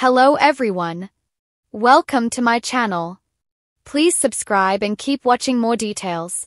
Hello everyone. Welcome to my channel. Please subscribe and keep watching more details.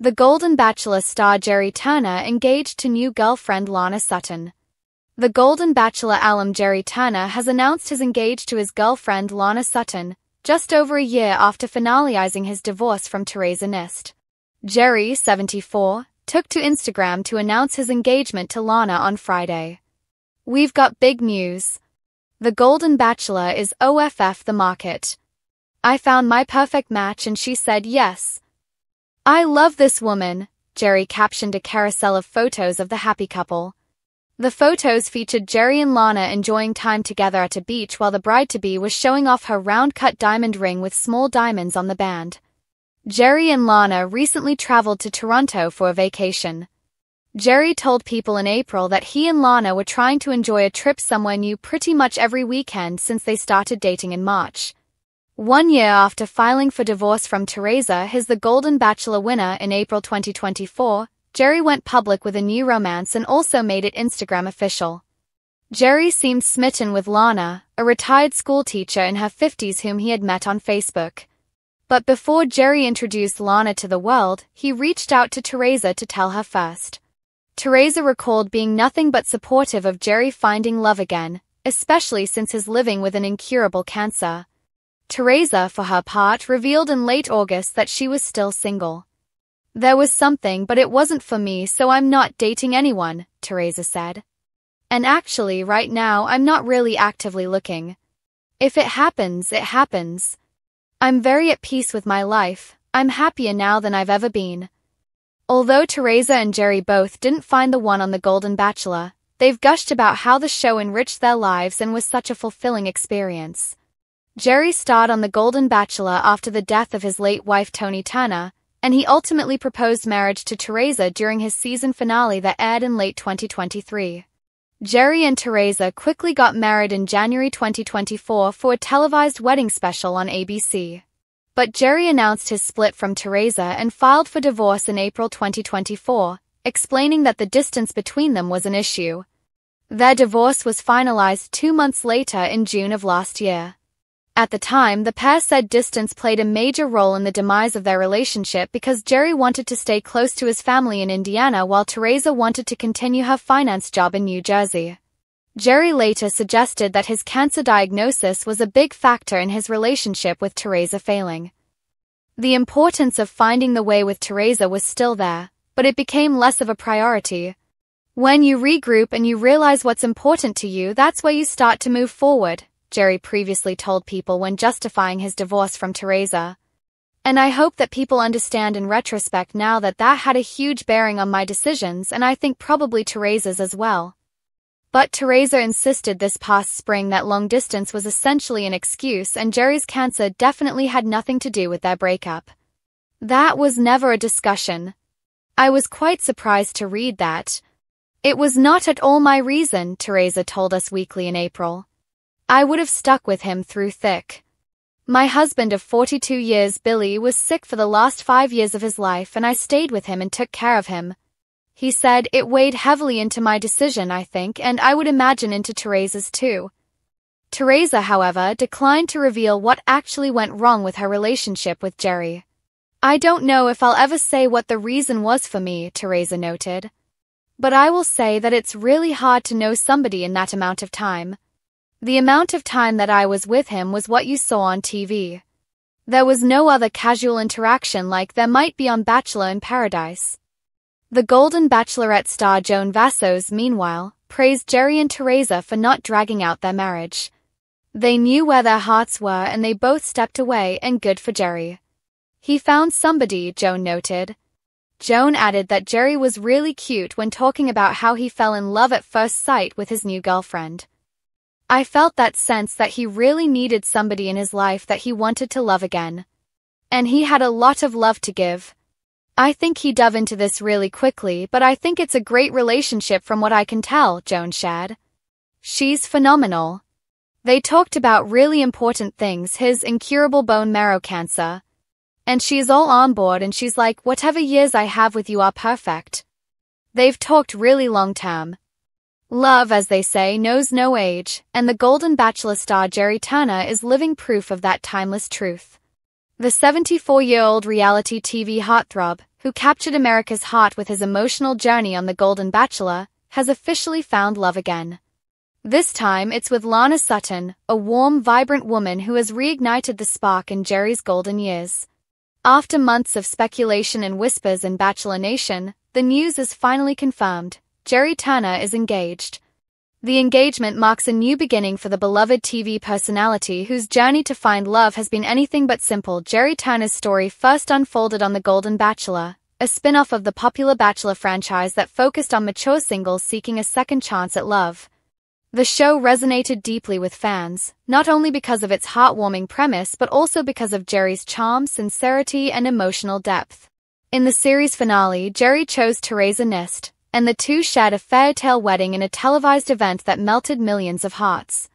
The Golden Bachelor star Gerry Turner engaged to new girlfriend Lana Sutton. The Golden Bachelor alum Gerry Turner has announced his engagement to his girlfriend Lana Sutton, just over a year after finalizing his divorce from Teresa Nist. Gerry, 74, took to Instagram to announce his engagement to Lana on Friday. "We've got big news. The Golden Bachelor is off the market. I found my perfect match and she said yes. I love this woman," Gerry captioned a carousel of photos of the happy couple. The photos featured Gerry and Lana enjoying time together at a beach while the bride-to-be was showing off her round-cut diamond ring with small diamonds on the band. Gerry and Lana recently traveled to Toronto for a vacation. Gerry told People in April that he and Lana were trying to enjoy a trip somewhere new pretty much every weekend since they started dating in March. 1 year after filing for divorce from Teresa, his The Golden Bachelor winner in April 2024, Gerry went public with a new romance and also made it Instagram official. Gerry seemed smitten with Lana, a retired schoolteacher in her 50s whom he had met on Facebook. But before Gerry introduced Lana to the world, he reached out to Teresa to tell her first. Teresa recalled being nothing but supportive of Gerry finding love again, especially since his living with an incurable cancer. Teresa, for her part, revealed in late August that she was still single. "There was something, but it wasn't for me, so I'm not dating anyone," Teresa said. "And actually, right now, I'm not really actively looking. If it happens, it happens. I'm very at peace with my life. I'm happier now than I've ever been." Although Teresa and Gerry both didn't find the one on The Golden Bachelor, they've gushed about how the show enriched their lives and was such a fulfilling experience. Gerry starred on The Golden Bachelor after the death of his late wife Toni Turner, and he ultimately proposed marriage to Teresa during his season finale that aired in late 2023. Gerry and Teresa quickly got married in January 2024 for a televised wedding special on ABC. But Gerry announced his split from Teresa and filed for divorce in April 2024, explaining that the distance between them was an issue. Their divorce was finalized 2 months later in June of last year. At the time, the pair said distance played a major role in the demise of their relationship because Gerry wanted to stay close to his family in Indiana while Teresa wanted to continue her finance job in New Jersey. Gerry later suggested that his cancer diagnosis was a big factor in his relationship with Teresa failing. The importance of finding the way with Teresa was still there, but it became less of a priority. "When you regroup and you realize what's important to you, that's where you start to move forward," Gerry previously told People when justifying his divorce from Teresa. "And I hope that people understand in retrospect now that that had a huge bearing on my decisions, and I think probably Teresa's as well." But Teresa insisted this past spring that long distance was essentially an excuse and Gerry's cancer definitely had nothing to do with their breakup. "That was never a discussion. I was quite surprised to read that. It was not at all my reason," Teresa told Us Weekly in April. "I would have stuck with him through thick. My husband of 42 years, Billy, was sick for the last 5 years of his life and I stayed with him and took care of him." He said, "It weighed heavily into my decision, I think, and I would imagine into Teresa's too." Teresa, however, declined to reveal what actually went wrong with her relationship with Gerry. "I don't know if I'll ever say what the reason was for me," Teresa noted. "But I will say that it's really hard to know somebody in that amount of time. The amount of time that I was with him was what you saw on TV. There was no other casual interaction like there might be on Bachelor in Paradise." The Golden Bachelorette star Joan Vassos, meanwhile, praised Gerry and Teresa for not dragging out their marriage. "They knew where their hearts were and they both stepped away, and good for Gerry. He found somebody," Joan noted. Joan added that Gerry was really cute when talking about how he fell in love at first sight with his new girlfriend. "I felt that sense that he really needed somebody in his life that he wanted to love again. And he had a lot of love to give. I think he dove into this really quickly, but I think it's a great relationship from what I can tell," Joan shared. "She's phenomenal. They talked about really important things, his incurable bone marrow cancer. And she's all on board and she's like, whatever years I have with you are perfect. They've talked really long term. Love, as they say, knows no age, and the Golden Bachelor star Gerry Turner is living proof of that timeless truth. The 74-year-old reality TV heartthrob, who captured America's heart with his emotional journey on The Golden Bachelor, has officially found love again. This time it's with Lana Sutton, a warm, vibrant woman who has reignited the spark in Gerry's golden years. After months of speculation and whispers in Bachelor Nation, the news is finally confirmed. Gerry Turner is engaged. The engagement marks a new beginning for the beloved TV personality whose journey to find love has been anything but simple. Gerry Turner's story first unfolded on The Golden Bachelor, a spin-off of the popular Bachelor franchise that focused on mature singles seeking a second chance at love. The show resonated deeply with fans, not only because of its heartwarming premise but also because of Gerry's charm, sincerity, and emotional depth. In the series finale, Gerry chose Teresa Nist, and the two shared a fairytale wedding in a televised event that melted millions of hearts.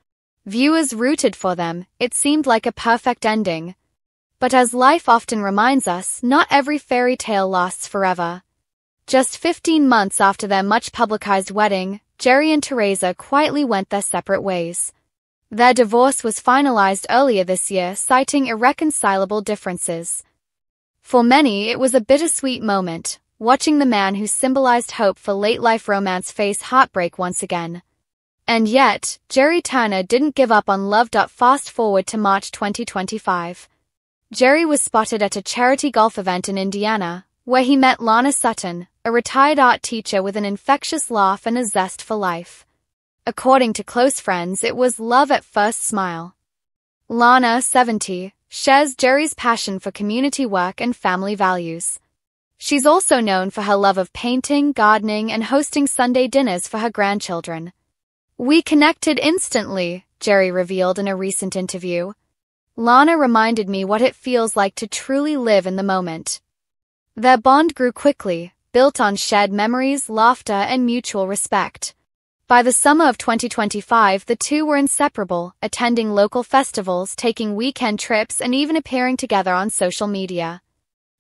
Viewers rooted for them. It seemed like a perfect ending. But as life often reminds us, not every fairy tale lasts forever. Just 15 months after their much-publicized wedding, Gerry and Teresa quietly went their separate ways. Their divorce was finalized earlier this year, citing irreconcilable differences. For many, it was a bittersweet moment, watching the man who symbolized hope for late-life romance face heartbreak once again. And yet, Gerry Turner didn't give up on love. Fast forward to March 2025. Gerry was spotted at a charity golf event in Indiana, where he met Lana Sutton, a retired art teacher with an infectious laugh and a zest for life. According to close friends, it was love at first smile. Lana, 70, shares Gerry's passion for community work and family values. She's also known for her love of painting, gardening, and hosting Sunday dinners for her grandchildren. "We connected instantly," Gerry revealed in a recent interview. "Lana reminded me what it feels like to truly live in the moment." Their bond grew quickly, built on shared memories, laughter, and mutual respect. By the summer of 2025, the two were inseparable, attending local festivals, taking weekend trips, and even appearing together on social media.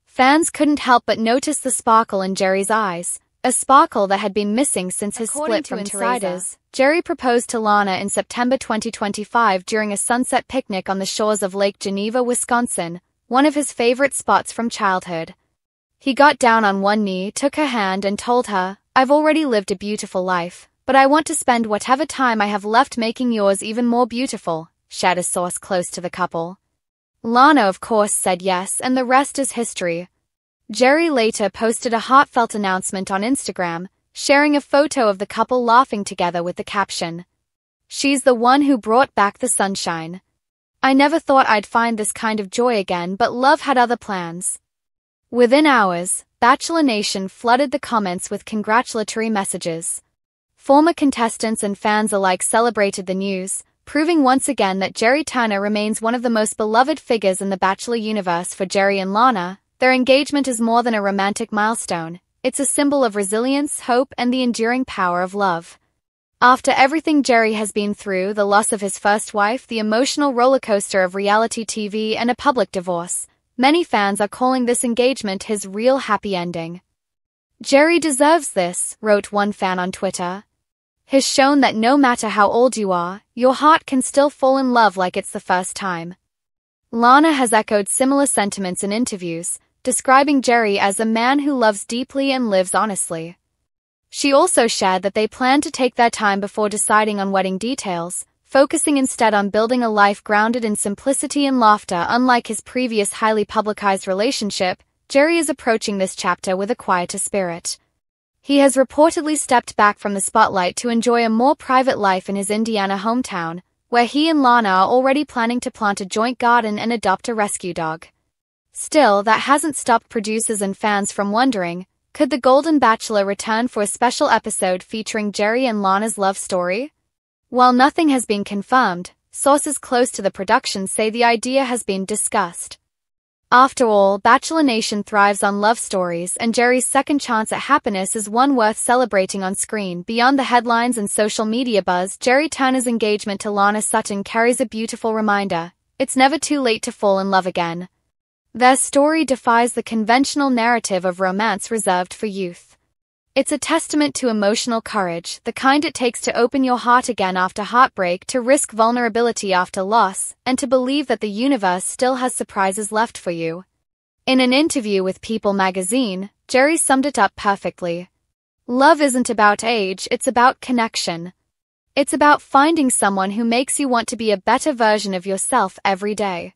Fans couldn't help but notice the sparkle in Gerry's eyes, a sparkle that had been missing since his split from Teresa. Gerry proposed to Lana in September 2025 during a sunset picnic on the shores of Lake Geneva, Wisconsin, one of his favorite spots from childhood. He got down on one knee, took her hand, and told her, "I've already lived a beautiful life, but I want to spend whatever time I have left making yours even more beautiful," shared a source close to the couple. Lana, of course, said yes, and the rest is history. Gerry later posted a heartfelt announcement on Instagram, sharing a photo of the couple laughing together with the caption, "She's the one who brought back the sunshine. I never thought I'd find this kind of joy again, but love had other plans." Within hours, Bachelor Nation flooded the comments with congratulatory messages. Former contestants and fans alike celebrated the news, proving once again that Gerry Turner remains one of the most beloved figures in the Bachelor universe. For Gerry and Lana, their engagement is more than a romantic milestone. It's a symbol of resilience, hope, and the enduring power of love. After everything Gerry has been through, the loss of his first wife, the emotional rollercoaster of reality TV, and a public divorce, many fans are calling this engagement his real happy ending. "Gerry deserves this," wrote one fan on Twitter. "He's shown that no matter how old you are, your heart can still fall in love like it's the first time." Lana has echoed similar sentiments in interviews, describing Gerry as a man who loves deeply and lives honestly. She also shared that they plan to take their time before deciding on wedding details, focusing instead on building a life grounded in simplicity and laughter. Unlike his previous highly publicized relationship, Gerry is approaching this chapter with a quieter spirit. He has reportedly stepped back from the spotlight to enjoy a more private life in his Indiana hometown, where he and Lana are already planning to plant a joint garden and adopt a rescue dog. Still, that hasn't stopped producers and fans from wondering, could the Golden Bachelor return for a special episode featuring Gerry and Lana's love story? While nothing has been confirmed, sources close to the production say the idea has been discussed. After all, Bachelor Nation thrives on love stories, and Gerry's second chance at happiness is one worth celebrating on screen. Beyond the headlines and social media buzz, Gerry Turner's engagement to Lana Sutton carries a beautiful reminder. It's never too late to fall in love again. Their story defies the conventional narrative of romance reserved for youth. It's a testament to emotional courage, the kind it takes to open your heart again after heartbreak, to risk vulnerability after loss, and to believe that the universe still has surprises left for you. In an interview with People magazine, Gerry summed it up perfectly. Love isn't about age, it's about connection. It's about finding someone who makes you want to be a better version of yourself every day.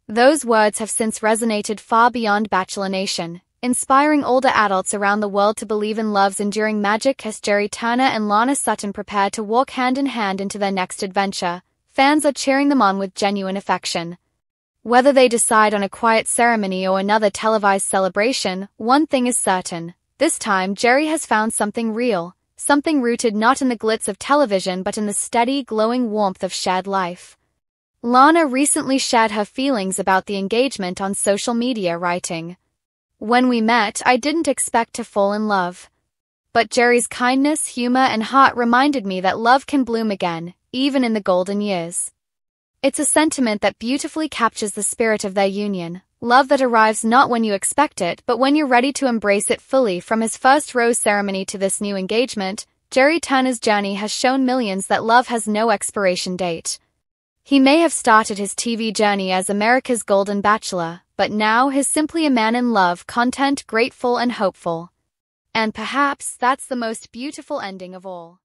Those words have since resonated far beyond Bachelor Nation, inspiring older adults around the world to believe in love's enduring magic. As Gerry Turner and Lana Sutton prepare to walk hand in hand into their next adventure, fans are cheering them on with genuine affection. Whether they decide on a quiet ceremony or another televised celebration, one thing is certain: this time Gerry has found something real, something rooted not in the glitz of television but in the steady, glowing warmth of shared life. Lana recently shared her feelings about the engagement on social media, writing, "When we met, I didn't expect to fall in love. But Gerry's kindness, humor, and heart reminded me that love can bloom again, even in the golden years." It's a sentiment that beautifully captures the spirit of their union, love that arrives not when you expect it but when you're ready to embrace it fully. From his first rose ceremony to this new engagement, Gerry Turner's journey has shown millions that love has no expiration date. He may have started his TV journey as America's Golden Bachelor, but now he's simply a man in love, content, grateful, and hopeful. And perhaps that's the most beautiful ending of all.